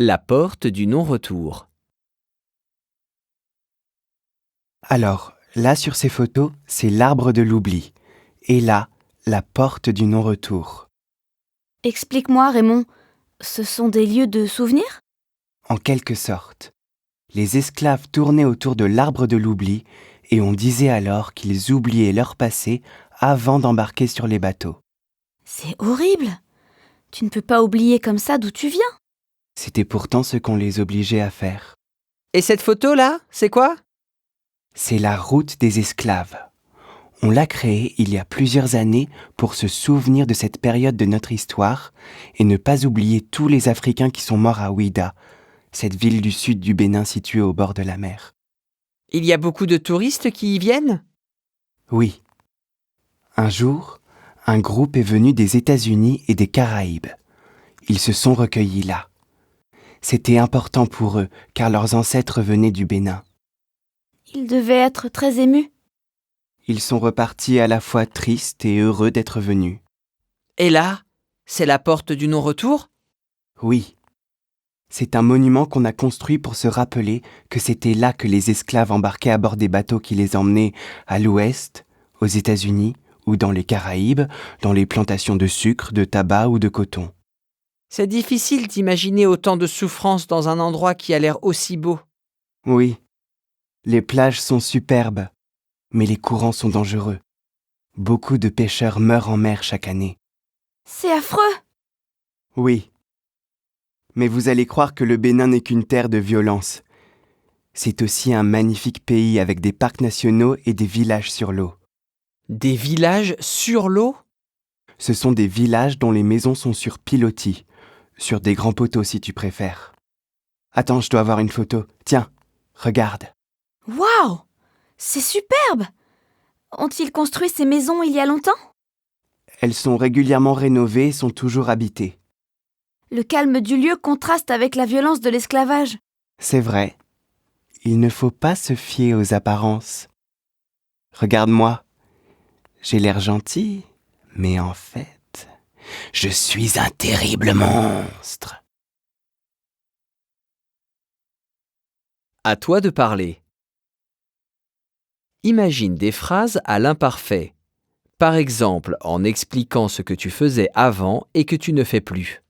La porte du non-retour. Alors, là sur ces photos, c'est l'arbre de l'oubli. Et là, la porte du non-retour. Explique-moi, Raymond, ce sont des lieux de souvenirs ? En quelque sorte. Les esclaves tournaient autour de l'arbre de l'oubli et on disait alors qu'ils oubliaient leur passé avant d'embarquer sur les bateaux. C'est horrible. Tu ne peux pas oublier comme ça d'où tu viens. C'était pourtant ce qu'on les obligeait à faire. Et cette photo-là, c'est quoi? C'est la route des esclaves. On l'a créée il y a plusieurs années pour se souvenir de cette période de notre histoire et ne pas oublier tous les Africains qui sont morts à Ouidah, cette ville du sud du Bénin située au bord de la mer. Il y a beaucoup de touristes qui y viennent? Oui. Un jour, un groupe est venu des États-Unis et des Caraïbes. Ils se sont recueillis là. C'était important pour eux, car leurs ancêtres venaient du Bénin. Ils devaient être très émus. Ils sont repartis à la fois tristes et heureux d'être venus. Et là, c'est la porte du non-retour? Oui. C'est un monument qu'on a construit pour se rappeler que c'était là que les esclaves embarquaient à bord des bateaux qui les emmenaient à l'ouest, aux États-Unis ou dans les Caraïbes, dans les plantations de sucre, de tabac ou de coton. C'est difficile d'imaginer autant de souffrance dans un endroit qui a l'air aussi beau. Oui. Les plages sont superbes, mais les courants sont dangereux. Beaucoup de pêcheurs meurent en mer chaque année. C'est affreux. Oui. Mais vous allez croire que le Bénin n'est qu'une terre de violence. C'est aussi un magnifique pays avec des parcs nationaux et des villages sur l'eau. Des villages sur l'eau? Ce sont des villages dont les maisons sont sur pilotis, sur des grands poteaux si tu préfères. Attends, je dois avoir une photo. Tiens, regarde. Waouh! C'est superbe! Ont-ils construit ces maisons il y a longtemps? Elles sont régulièrement rénovées et sont toujours habitées. Le calme du lieu contraste avec la violence de l'esclavage. C'est vrai. Il ne faut pas se fier aux apparences. Regarde-moi. J'ai l'air gentil, mais en fait, je suis un terrible monstre. À toi de parler. Imagine des phrases à l'imparfait. Par exemple, en expliquant ce que tu faisais avant et que tu ne fais plus.